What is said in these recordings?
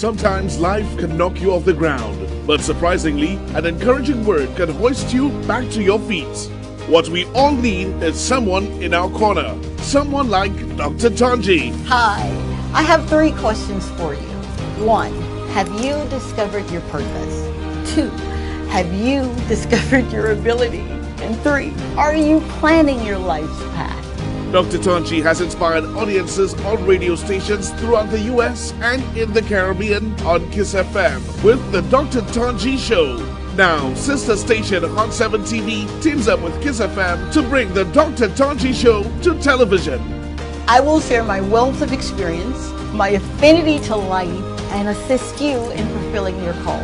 Sometimes life can knock you off the ground, but surprisingly, an encouraging word can hoist you back to your feet. What we all need is someone in our corner. Someone like Dr. Tanji. Hi, I have 3 questions for you. 1, have you discovered your purpose? 2, have you discovered your ability? And 3, are you planning your life's path? Dr. Tanji has inspired audiences on radio stations throughout the US and in the Caribbean on KISS FM with the Dr. Tanji Show. Now, sister station Hot 7 TV teams up with KISS FM to bring the Dr. Tanji Show to television. I will share my wealth of experience, my affinity to life, and assist you in fulfilling your call.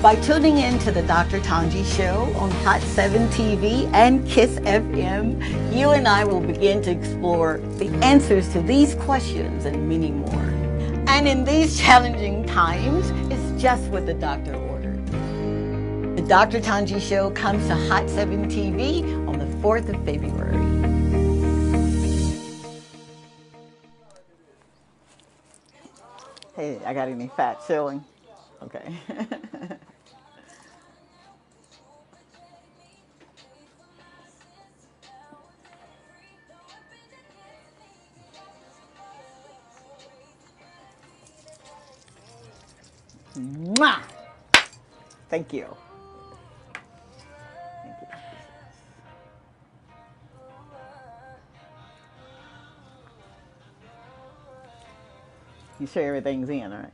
By tuning in to the Dr. Tanji Show on Hot 7 TV and KISS FM, you and I will begin to explore the answers to these questions and many more. And in these challenging times, it's just what the doctor ordered. The Dr. Tanji Show comes to Hot 7 TV on the 4th of February. Hey, I got any fat showing? Okay. Mwah! Thank you. Thank you. You sure everything's in, all right?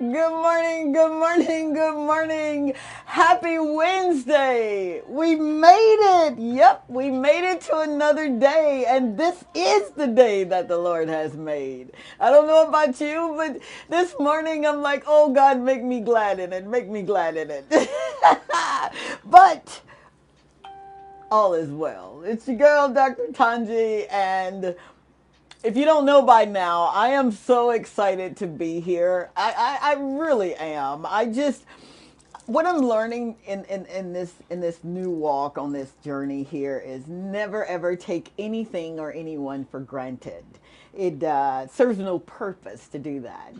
Good morning, good morning, good morning. Happy Wednesday. We made it. Yep, we made it to another day. And this is the day that the Lord has made. I don't know about you, but this morning I'm like, oh God, make me glad in it. Make me glad in it. But all is well. It's your girl, Dr. Tanji, and if you don't know by now, I am so excited to be here. I really am. What I'm learning in this new walk on this journey here is never ever take anything or anyone for granted. It serves no purpose to do that.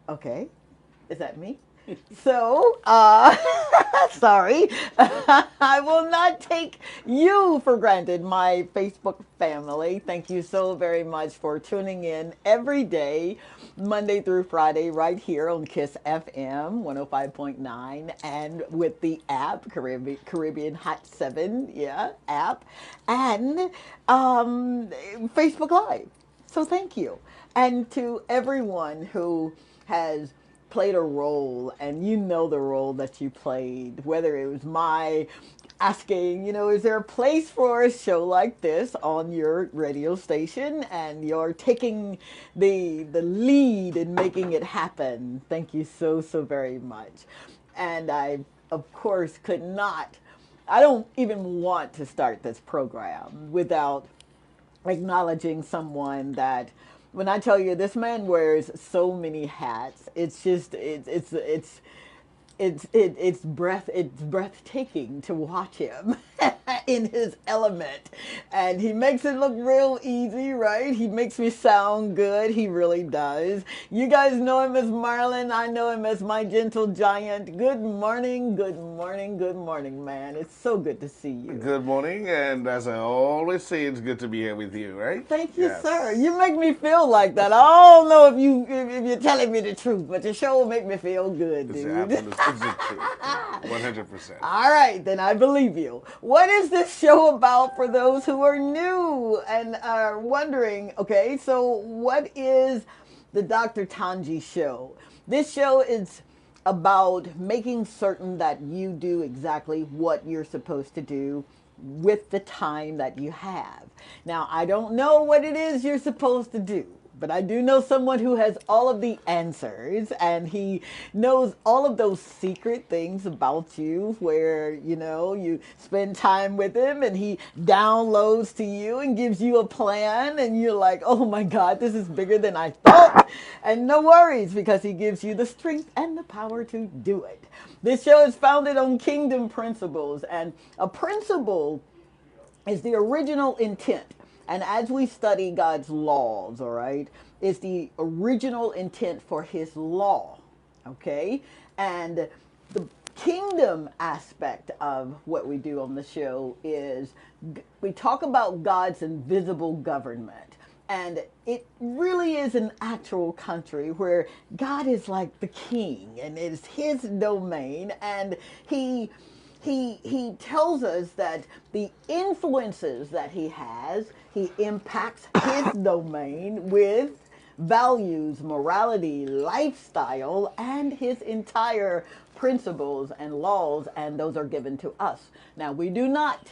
Okay, is that me? So, sorry, I will not take you for granted, my Facebook family. Thank you so very much for tuning in every day, Monday through Friday, right here on KISS FM 105.9 and with the app, Caribbean Hot 7, app, and Facebook Live. So thank you. And to everyone who has played a role, and you know the role that you played, whether it was my asking, is there a place for a show like this on your radio station, and you're taking the lead in making it happen. Thank you so very much. And I, of course, I don't even want to start this program without acknowledging someone that, when I tell you this man wears so many hats, it's just it's breathtaking to watch him in his element, and he makes it look real easy, right? He makes me sound good. He really does. You guys know him as Marlon. I know him as my gentle giant. Good morning, good morning, good morning, man. It's so good to see you. Good morning, and as I always say, it's good to be here with you, right? Thank you, sir. You make me feel like that. I don't know if you're telling me the truth, but your show will make me feel good, dude. It's the truth. 100%. All right, then I believe you. What is this show about for those who are new and are wondering, okay, so what is the Dr. Tanji Show? This show is about making certain that you do exactly what you're supposed to do with the time that you have. Now, I don't know what it is you're supposed to do, but I do know someone who has all of the answers, and he knows all of those secret things about you where, you spend time with him and he downloads to you and gives you a plan, and you're like, oh my God, this is bigger than I thought. And no worries, because he gives you the strength and the power to do it. This show is founded on kingdom principles, and a principle is the original intent. And as we study God's laws, all right, it's the original intent for his law, okay? And the kingdom aspect of what we do on the show is we talk about God's invisible government. And it really is an actual country where God is like the king, and it is his domain, and he tells us that the influences that he has, he impacts his domain with values, morality, lifestyle, and his entire principles and laws, and those are given to us. Now, we do not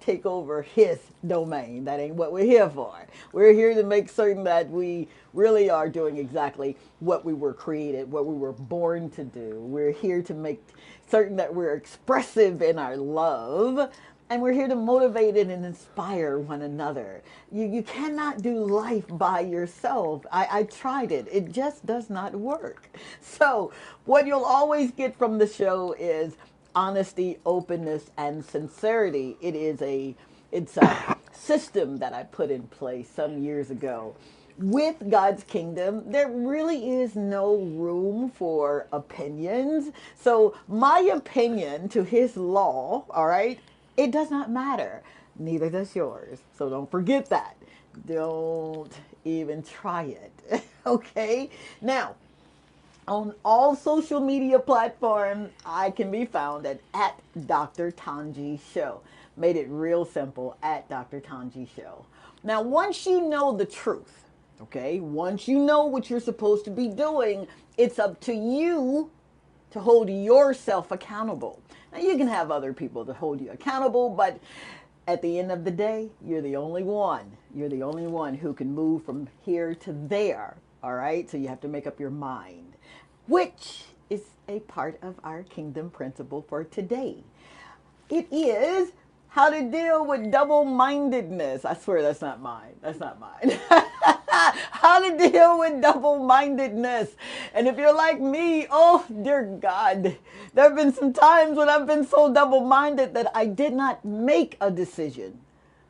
take over his domain. That ain't what we're here for. We're here to make certain that we really are doing exactly what we were created, what we were born to do. We're here to make certain that we're expressive in our love, and we're here to motivate and inspire one another. You cannot do life by yourself. I tried it. It just does not work. So what you'll always get from the show is honesty, openness, and sincerity. It's a system that I put in place some years ago. With God's kingdom, there really is no room for opinions. So my opinion to his law, all right, it does not matter. Neither does yours. So don't forget that. Don't even try it. Okay? Now, on all social media platforms, I can be found at Dr. Tanji Show. Made it real simple, at Dr. Tanji Show. Now, once you know the truth, okay, once you know what you're supposed to be doing, it's up to you to hold yourself accountable. Now, you can have other people to hold you accountable, but at the end of the day, you're the only one. You're the only one who can move from here to there, all right? So you have to make up your mind, which is a part of our kingdom principle for today. It is how to deal with double-mindedness. I swear that's not mine. That's not mine. How to deal with double-mindedness. And if you're like me, oh, dear God, there have been some times when I've been so double-minded that I did not make a decision.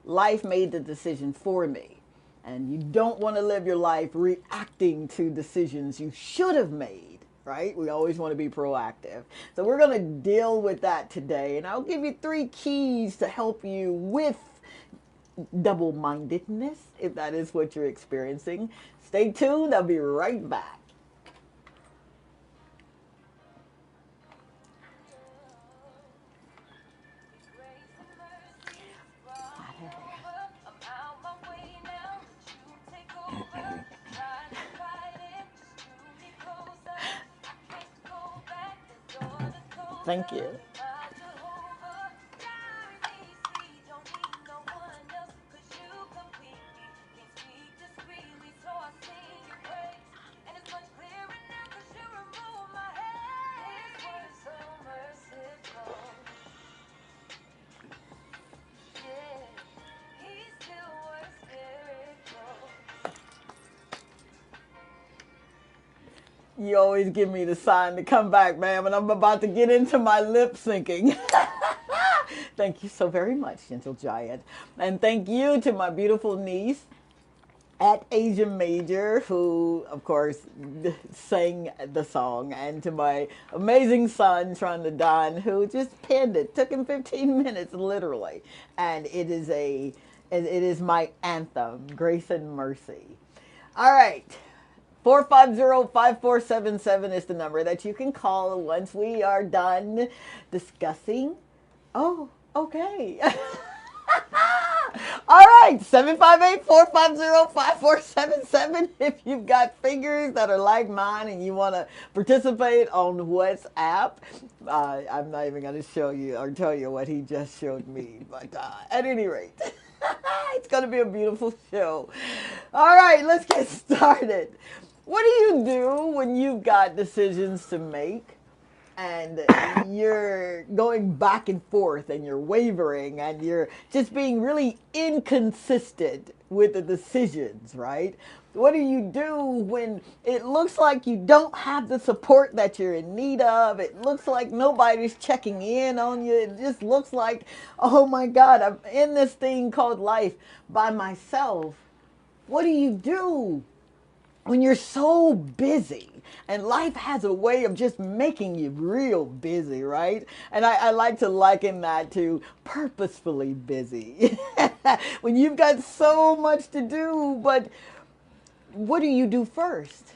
Life made the decision for me. And you don't want to live your life reacting to decisions you should have made. Right? We always want to be proactive. So we're going to deal with that today. And I'll give you 3 keys to help you with double-mindedness, if that is what you're experiencing. Stay tuned. I'll be right back. Thank you. You always give me the sign to come back, ma'am, and I'm about to get into my lip syncing. Thank you so very much, Gentle Giant. And thank you to my beautiful niece at Asia Major, who, of course, sang the song, and to my amazing son, Tronda Don, who just penned it. Took him 15 minutes, literally. And it is my anthem, Grace and Mercy. All right. 450-5477 is the number that you can call once we are done discussing. Oh, okay. All right, 758-450-5477. If you've got fingers that are like mine and you want to participate on WhatsApp, I'm not even going to show you or tell you what he just showed me. But at any rate, It's going to be a beautiful show. All right, let's get started. What do you do when you've got decisions to make and you're going back and forth and you're wavering and you're just being really inconsistent with the decisions, right? What do you do when it looks like you don't have the support that you're in need of? It looks like nobody's checking in on you. It just looks like, oh my God, I'm in this thing called life by myself. What do you do when you're so busy? And life has a way of just making you real busy, right? And I like to liken that to purposefully busy. When you've got so much to do, but what do you do first?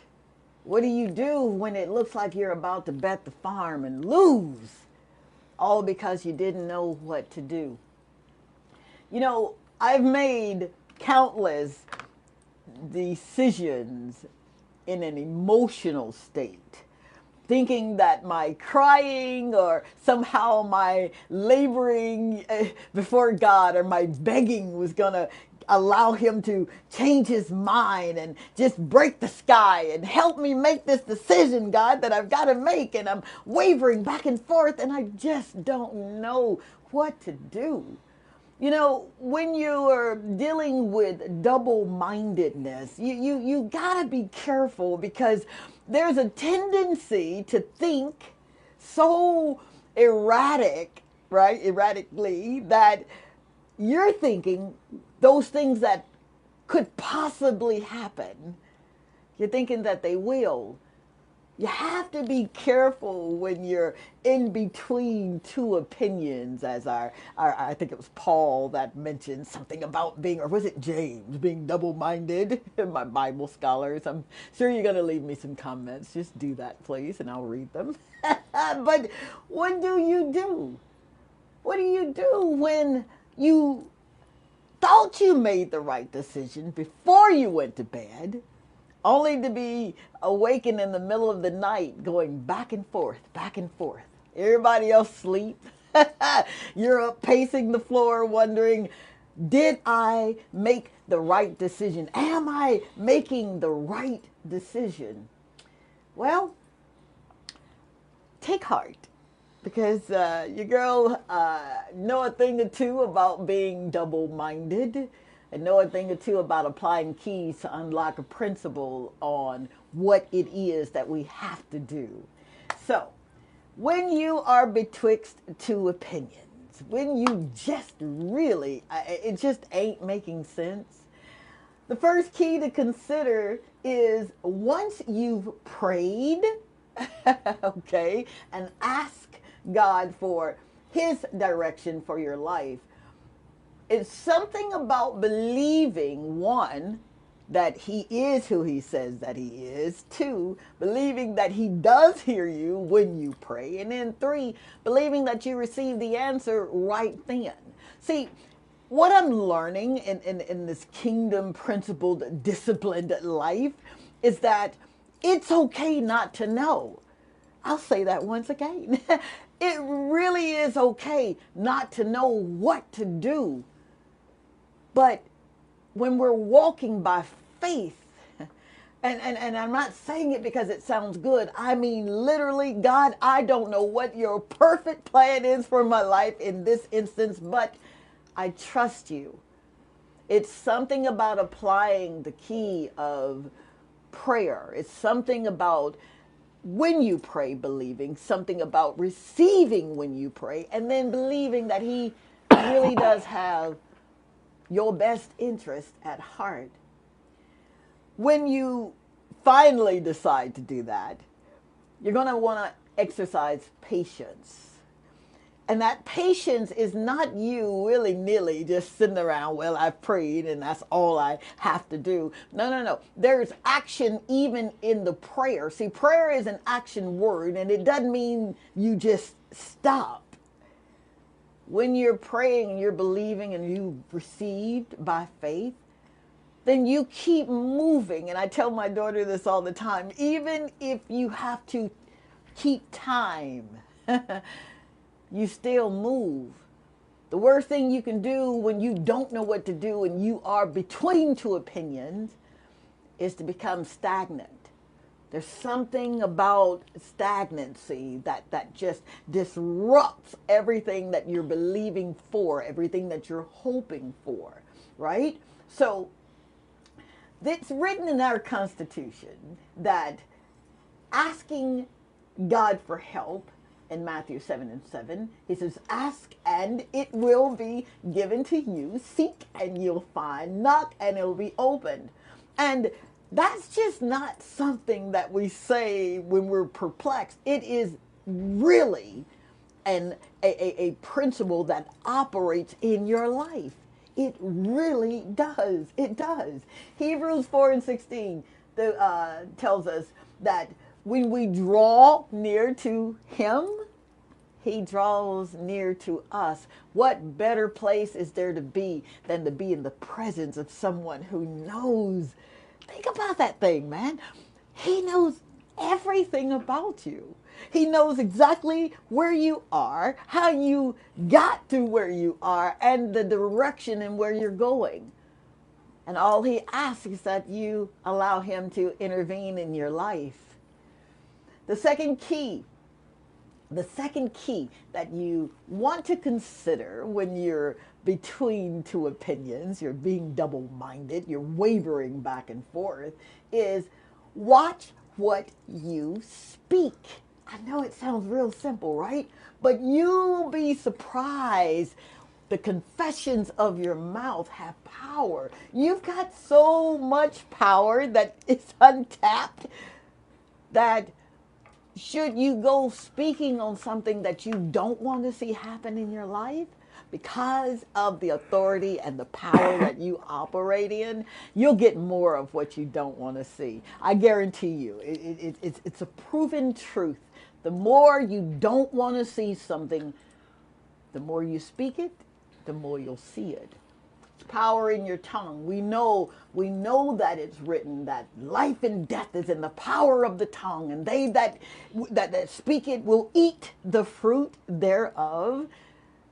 What do you do when it looks like you're about to bet the farm and lose? All because you didn't know what to do. You know, I've made countless decisions in an emotional state, thinking that my crying or somehow my laboring before God or my begging was going to allow him to change his mind and just break the sky and help me make this decision, God, that I've got to make. And I'm wavering back and forth and I just don't know what to do. You know, when you are dealing with double-mindedness, you gotta be careful because there's a tendency to think so erratically, that you're thinking those things that could possibly happen, you're thinking that they will. You have to be careful when you're in between two opinions, as I think it was Paul that mentioned something about being, or was it James, being double-minded? My Bible scholars, I'm sure you're going to leave me some comments. Just do that, please, and I'll read them. But what do you do? What do you do when you thought you made the right decision before you went to bed, only to be awakened in the middle of the night going back and forth, back and forth? Everybody else sleep. You're up pacing the floor wondering, did I make the right decision? Am I making the right decision? Well, take heart, because your girl know a thing or two about being double-minded, and know a thing or two about applying keys to unlock a principle on what it is that we have to do. So, when you are betwixt two opinions, when you just really, it just ain't making sense, the first key to consider is once you've prayed, okay, and ask God for his direction for your life, it's something about believing, one, that he is who he says that he is, two, believing that he does hear you when you pray, and then three, believing that you receive the answer right then. See, what I'm learning in this kingdom principled, disciplined life is that it's okay not to know. I'll say that once again. It really is okay not to know what to do. But when we're walking by faith, and I'm not saying it because it sounds good. I mean, literally, God, I don't know what your perfect plan is for my life in this instance, but I trust you. It's something about applying the key of prayer. It's something about when you pray, believing, something about receiving when you pray, and then believing that he really does have your best interest at heart. When you finally decide to do that, you're going to want to exercise patience. And that patience is not you willy-nilly just sitting around, well, I've prayed and that's all I have to do. No. There's action even in the prayer. See, prayer is an action word, and it doesn't mean you just stop. When you're praying and you're believing and you've received by faith, then you keep moving. And I tell my daughter this all the time, even if you have to keep time, you still move. The worst thing you can do when you don't know what to do and you are between two opinions is to become stagnant. There's something about stagnancy that just disrupts everything that you're believing for, everything that you're hoping for, right? So it's written in our Constitution that asking God for help in Matthew 7:7, he says, ask and it will be given to you, seek and you'll find, knock and it'll be opened. And that's just not something that we say when we're perplexed. It is really a principle that operates in your life. It really does. It does. Hebrews 4:16 tells us that when we draw near to him, he draws near to us. What better place is there to be than to be in the presence of someone who knows? Think about that thing, man. He knows everything about you. He knows exactly where you are, how you got to where you are, and the direction and where you're going. And all he asks is that you allow him to intervene in your life. The second key that you want to consider when you're between two opinions, you're being double-minded, you're wavering back and forth, is watch what you speak. I know it sounds real simple, right? But you'll be surprised. The confessions of your mouth have power. You've got so much power that it's untapped, that should you go speaking on something that you don't want to see happen in your life, because of the authority and the power that you operate in, you'll get more of what you don't want to see. I guarantee you, it's a proven truth. The more you don't want to see something, the more you speak it, the more you'll see it. Power in your tongue. We know that it's written that life and death is in the power of the tongue, and they that speak it will eat the fruit thereof.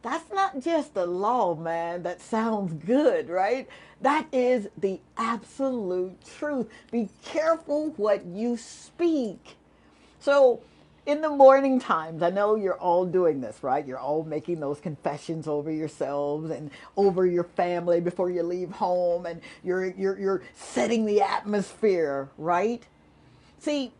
That's not just a law, man. That sounds good, right? That is the absolute truth. Be careful what you speak. So in the morning times, I know you're all doing this, right? You're all making those confessions over yourselves and over your family before you leave home, and you're setting the atmosphere, right? See,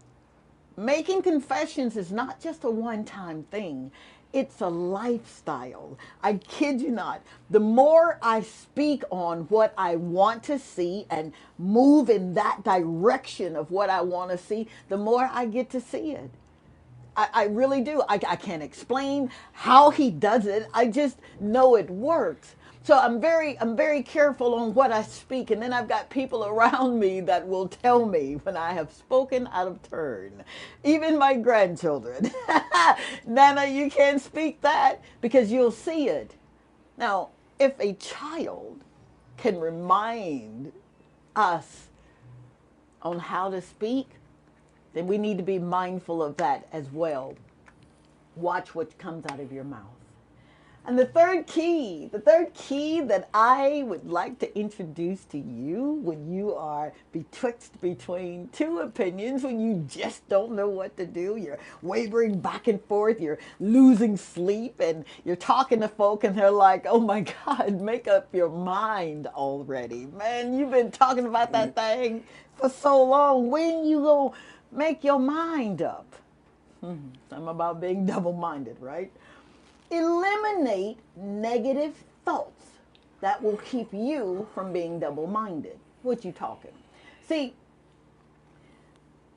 making confessions is not just a one-time thing. It's a lifestyle. I kid you not. The more I speak on what I want to see and move in that direction of what I want to see, the more I get to see it. I really do. I can't explain how he does it. I just know it works. So I'm very careful on what I speak, and then I've got people around me that will tell me when I have spoken out of turn. Even my grandchildren. Nana, you can't speak that, because you'll see it. Now, if a child can remind us on how to speak, then we need to be mindful of that as well. Watch what comes out of your mouth. And the third key that I would like to introduce to you when you are between two opinions, when you just don't know what to do, you're wavering back and forth, you're losing sleep, and you're talking to folk and they're like, oh my God, make up your mind already. Man, you've been talking about that thing for so long. When you go make your mind up? I'm about being double-minded, right? Eliminate negative thoughts that will keep you from being double-minded. What you talking? See,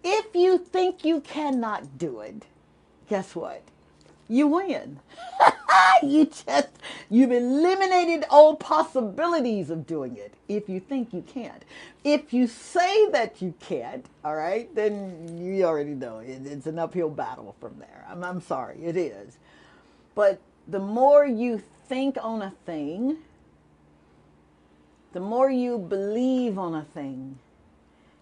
if you think you cannot do it, guess what? You win. You've eliminated all possibilities of doing it if you think you can't. If you say that you can't, all right, then you already know it's an uphill battle from there. I'm sorry, it is. But the more you think on a thing, the more you believe on a thing.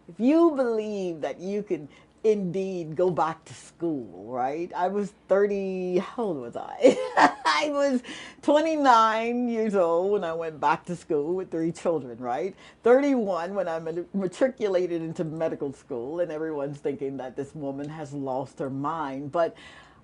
If you believe that you can indeed go back to school, right? I was 30, how old was I? I was 29 years old when I went back to school with 3 children, right? 31 when I matriculated into medical school, and everyone's thinking that this woman has lost her mind. But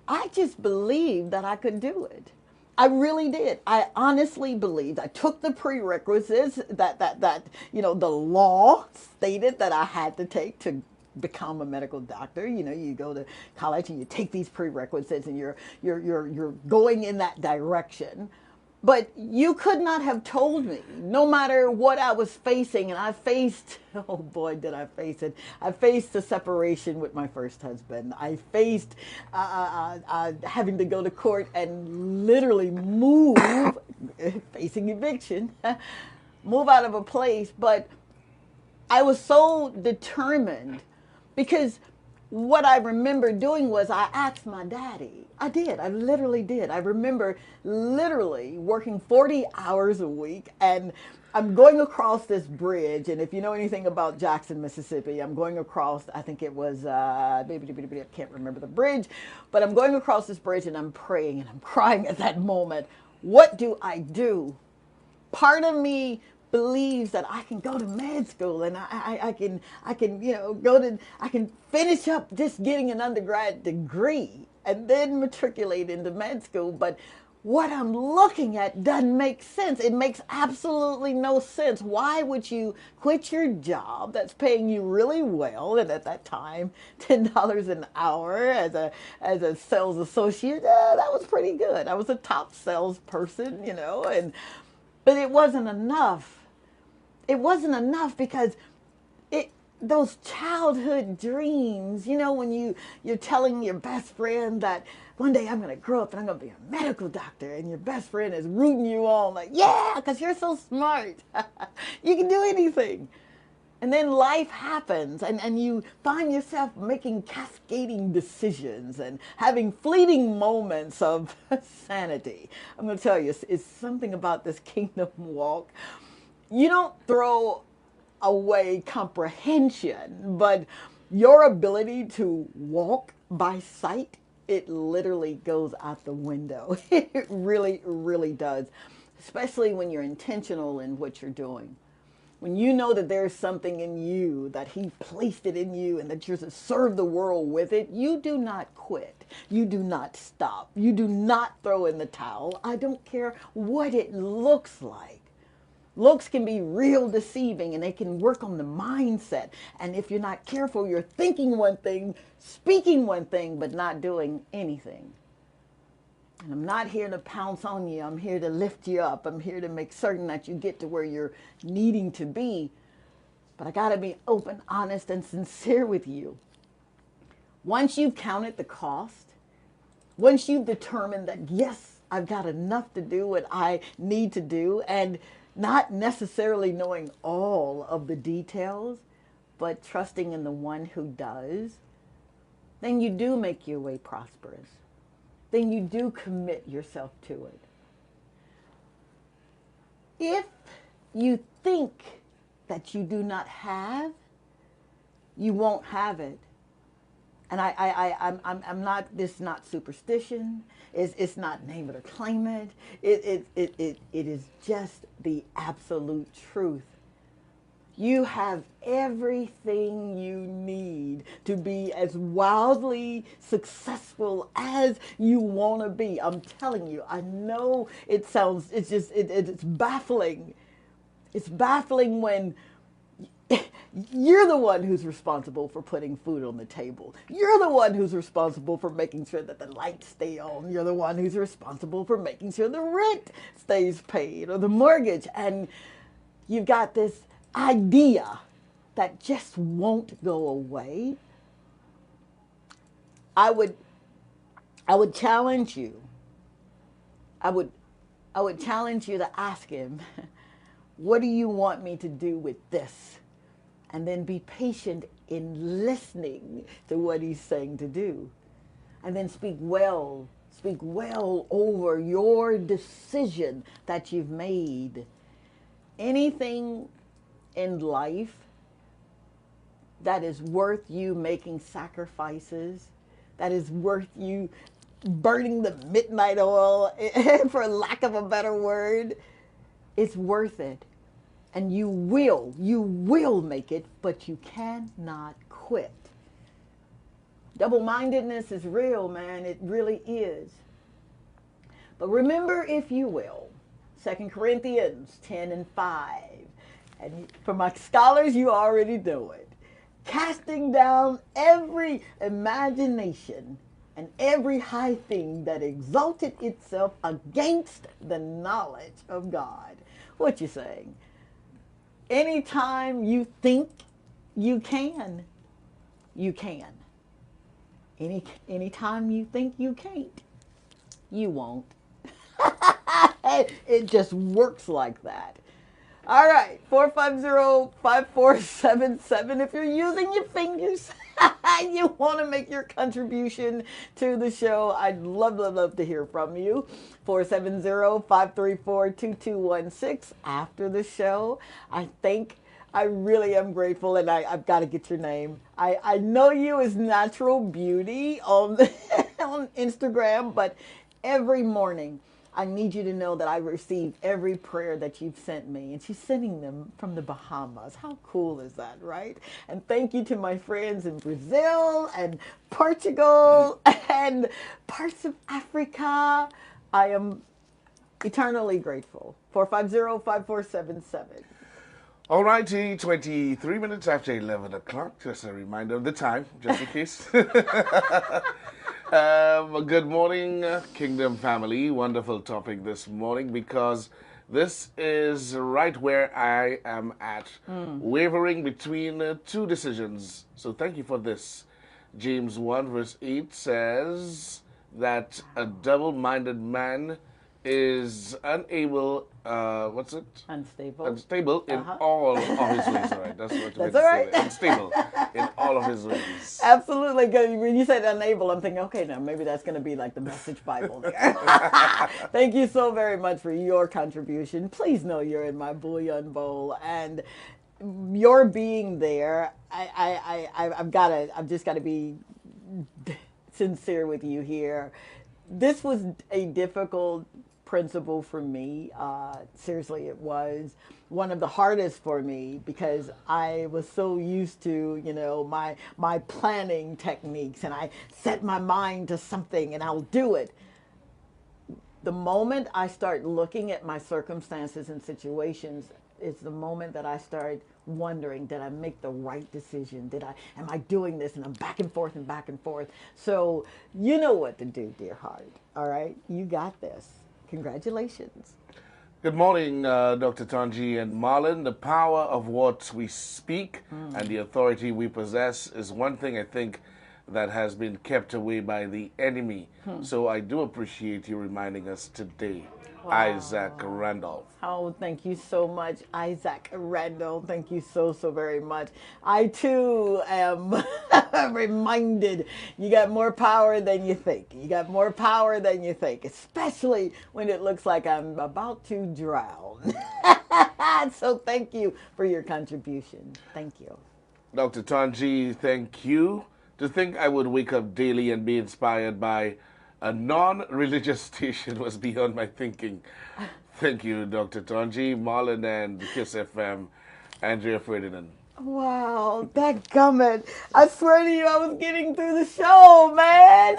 I just believed that I could do it. I really did. I honestly believed. I took the prerequisites that the law stated that I had to take to become a medical doctor. You go to college and you take these prerequisites and you're going in that direction. But you could not have told me, no matter what I was facing, and I faced, oh boy, did I face it. I faced a separation with my first husband. I faced having to go to court and literally move, facing eviction, move out of a place. But I was so determined because what I remember doing was I asked my daddy. I did. I literally did. I remember literally working 40 hours a week, and I'm going across this bridge. And if you know anything about Jackson, Mississippi, I'm going across, I think it was, I can't remember the bridge, but I'm going across this bridge and I'm praying and I'm crying at that moment. What do I do? Part of me believes that I can go to med school and I can I can finish up just getting an undergrad degree and then matriculate into med school. But what I'm looking at doesn't make sense. It makes absolutely no sense. Why would you quit your job that's paying you really well, and at that time $10 an hour as a sales associate? That was pretty good. I was a top salesperson, but it wasn't enough. It wasn't enough because those childhood dreams, when you're telling your best friend that one day I'm going to grow up and I'm going to be a medical doctor, and your best friend is rooting you on like, yeah, because you're so smart. You can do anything. And then life happens, and you find yourself making cascading decisions and having fleeting moments of sanity. I'm going to tell you, it's something about this kingdom walk. You don't throw away comprehension, but your ability to walk by sight, it literally goes out the window. It really, really does, especially when you're intentional in what you're doing. When you know that there's something in you, that he placed it in you, and that you're to serve the world with it, you do not quit. You do not stop. You do not throw in the towel. I don't care what it looks like. Looks can be real deceiving, and they can work on the mindset. And if you're not careful, you're thinking one thing, speaking one thing, but not doing anything. And I'm not here to pounce on you. I'm here to lift you up. I'm here to make certain that you get to where you're needing to be. But I got to be open, honest, and sincere with you. Once you've counted the cost, once you've determined that, yes, I've got enough to do what I need to do, and not necessarily knowing all of the details, but trusting in the one who does, then you do make your way prosperous. Then you do commit yourself to it. If you think that you do not have, you won't have it. And I'm not, this is not superstition. It's not name it or claim it. It is just the absolute truth. You have everything you need to be as wildly successful as you want to be. I'm telling you, I know it sounds, it's baffling. It's baffling when you're the one who's responsible for putting food on the table. You're the one who's responsible for making sure that the lights stay on. You're the one who's responsible for making sure the rent stays paid or the mortgage. And you've got this idea that just won't go away. I would challenge you. I would challenge you to ask him, what do you want me to do with this? And then be patient in listening to what he's saying to do. And then speak well over your decision that you've made. Anything in life that is worth you making sacrifices, that is worth you burning the midnight oil, for lack of a better word. It's worth it. And you will make it, but you cannot quit. Double-mindedness is real, man. It really is. But remember, if you will, 2 Corinthians 10:5. And for my scholars, you already know it. Casting down every imagination and every high thing that exalted itself against the knowledge of God. What you saying? Anytime you think you can, you can. Anytime you think you can't, you won't. It just works like that. All right, 450-5477. If you're using your fingers, you want to make your contribution to the show, I'd love to hear from you. 470-534-2216. After the show, I really am grateful, and I've got to get your name. I know you as Natural Beauty on on Instagram, but every morning I need you to know that I receive every prayer that you've sent me. And she's sending them from the Bahamas. How cool is that, right? And thank you to my friends in Brazil and Portugal and parts of Africa. I am eternally grateful. 450-5477. All righty, 23 minutes after 11 o'clock. Just a reminder of the time, just in case. Good morning, Kingdom family. Wonderful topic this morning, because this is right where I am at, wavering between two decisions. So thank you for this. James 1:8 says that a double-minded man is unable, unstable in all of his ways. All right, that's what you meant to say. Unstable in all of his ways. Absolutely. When you said unable, I'm thinking, okay, now maybe that's going to be like the Message Bible there. Thank you so very much for your contribution. Please know you're in my bullion bowl, and your being there, I've just got to be sincere with you here. This was a difficult principle for me. Seriously, it was one of the hardest for me, because I was so used to, my planning techniques, and I set my mind to something and I'll do it. The moment I start looking at my circumstances and situations is the moment that I start wondering, did I make the right decision? Am I doing this? And I'm back and forth and back and forth. So you know what to do, dear heart. All right? You got this. Congratulations. Good morning, Dr. Tanji and Marlon. The power of what we speak and the authority we possess is one thing I think that has been kept away by the enemy. So I do appreciate you reminding us today. Wow. Isaac Randolph. Oh, thank you so much, Isaac Randolph. Thank you so very much. I too am reminded you got more power than you think. You got more power than you think, especially when it looks like I'm about to drown. So thank you for your contribution. Thank you. Dr. Tanji, thank you. To think I would wake up daily and be inspired by a non-religious station was beyond my thinking. Thank you, Dr. Tanji, Marlon, and Kiss FM, Andrea Ferdinand. Wow, that gummit. I swear to you, I was getting through the show, man.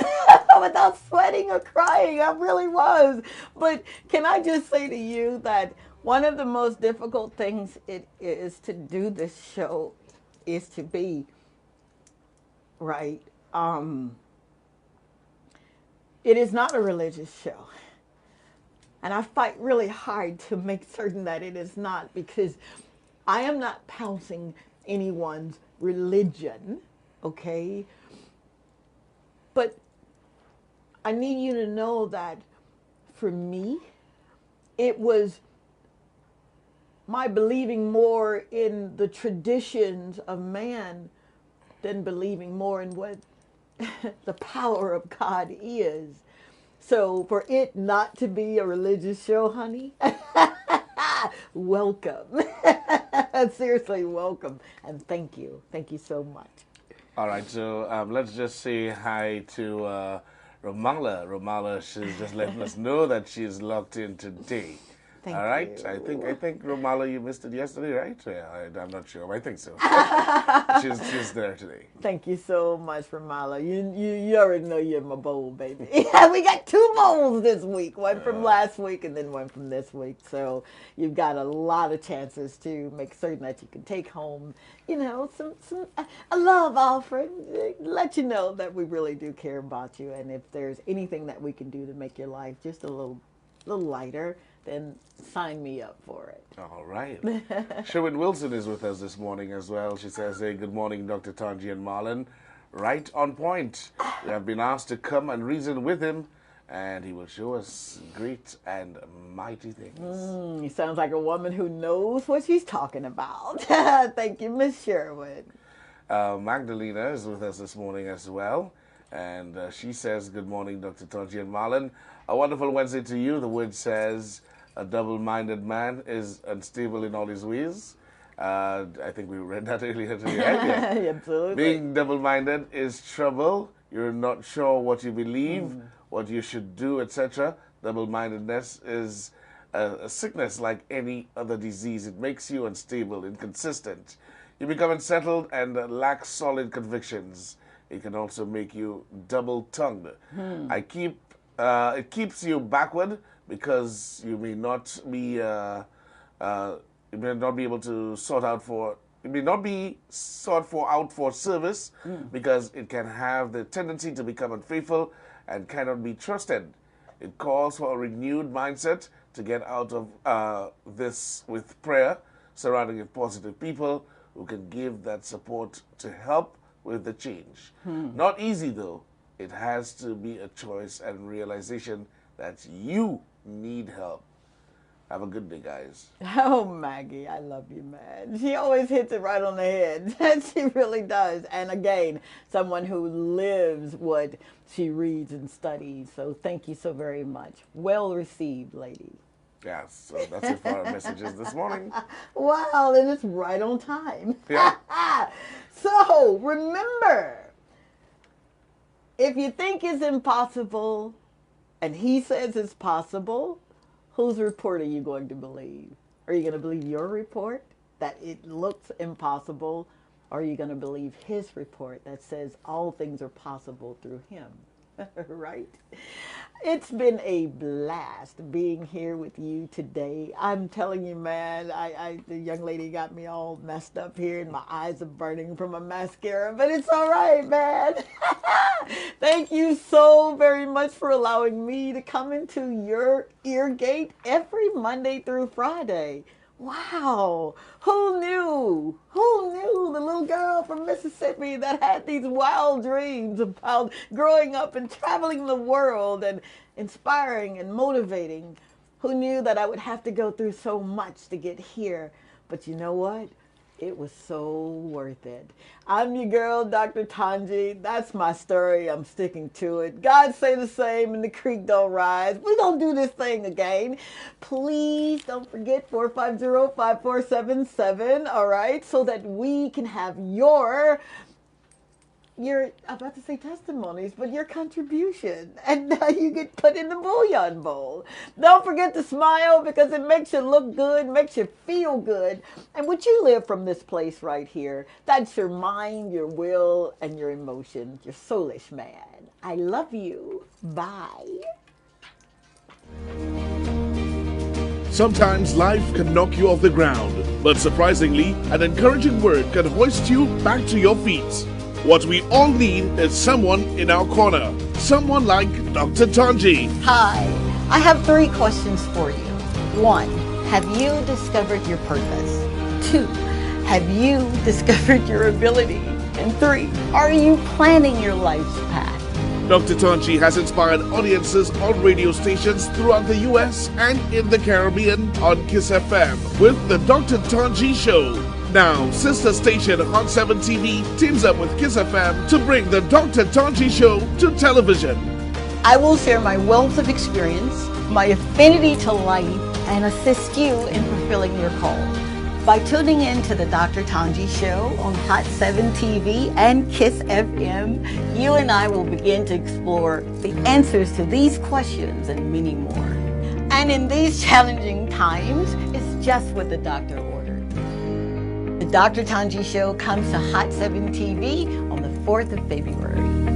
Without sweating or crying, I really was. But can I just say to you that one of the most difficult things it is to do this show is to be right. It is not a religious show. And I fight really hard to make certain that it is not, because I am not pouncing anyone's religion, okay? But I need you to know that for me, it was my believing more in the traditions of man than believing more in what the power of God is. So for it not to be a religious show, honey, welcome. Seriously, welcome. And thank you. Thank you so much. All right, so let's just say hi to Romala. Romala, she's just letting us know that she's locked in today. Thank All right, you. I think Romala, you missed it yesterday, right? Yeah, I'm not sure. I think so. she's there today. Thank you so much, Ramala. You already know you're my bowl, baby. Yeah, we got 2 bowls this week. One from last week and then one from this week. So you've got a lot of chances to make certain that you can take home, some a love offering. Let you know that we really do care about you. And if there's anything that we can do to make your life just a little lighter, then sign me up for it. All right. Sherwin Wilson is with us this morning as well. She says, hey, good morning, Dr. Tanji and Marlon. Right on point. We have been asked to come and reason with him, and he will show us great and mighty things. He sounds like a woman who knows what she's talking about. Thank you, Miss Sherwin. Magdalena is with us this morning as well. And she says, good morning, Dr. Tanji and Marlon. A wonderful Wednesday to you. The word says, a double-minded man is unstable in all his ways. I think we read that earlier today. Right? Yeah. Absolutely. Being double-minded is trouble. You're not sure what you believe, what you should do, etc. Double-mindedness is a sickness like any other disease. It makes you unstable, inconsistent. You become unsettled and lack solid convictions. It can also make you double-tongued. It keeps you backward because you may not be able to sort out for. It may not be out for service because it can have the tendency to become unfaithful and cannot be trusted. It calls for a renewed mindset to get out of this with prayer, surrounding with positive people who can give that support to help with the change. Not easy though. It has to be a choice and realization that you need help. Have a good day, guys. Oh, Maggie, I love you, man. She always hits it right on the head. She really does. And again, someone who lives what she reads and studies. So thank you so very much. Well received, lady. Yes, so that's it for our messages this morning. Wow, and it's right on time. Yeah. So remember, if you think it's impossible and he says it's possible, whose report are you going to believe? Are you going to believe your report that it looks impossible? Or are you going to believe his report that says all things are possible through him? Right? It's been a blast being here with you today. I'm telling you, man, the young lady got me all messed up here and my eyes are burning from a mascara, but it's all right, man. Thank you so very much for allowing me to come into your ear gate every Monday through Friday. Wow, who knew? Who knew the little girl from Mississippi that had these wild dreams about growing up and traveling the world and inspiring and motivating? Who knew that I would have to go through so much to get here? But you know what? It was so worth it. I'm your girl, Dr. Tanji. That's my story. I'm sticking to it. God say the same and the creek don't rise. We're going to do this thing again. Please don't forget 450-5477, all right, so that we can have your I'm about to say testimonies, but your contribution. And you get put in the bouillon bowl. Don't forget to smile because it makes you look good, makes you feel good. And what you live from this place right here, that's your mind, your will, and your emotion, your soulish man. I love you. Bye. Sometimes life can knock you off the ground, but surprisingly, an encouraging word can hoist you back to your feet. What we all need is someone in our corner. Someone like Dr. Tanji. Hi. I have 3 questions for you. 1, have you discovered your purpose? 2, have you discovered your ability? And 3, are you planning your life's path? Dr. Tanji has inspired audiences on radio stations throughout the U.S. and in the Caribbean on KISS FM with the Dr. Tanji Show. Now, sister station Hot 7 TV teams up with KISS FM to bring the Dr. Tanji Show to television. I will share my wealth of experience, my affinity to life, and assist you in fulfilling your call. By tuning in to the Dr. Tanji Show on Hot 7 TV and KISS FM, you and I will begin to explore the answers to these questions and many more. And in these challenging times, it's just what the doctor ordered. The Dr. Tanji Show comes to Hot 7 TV on the 4th of February.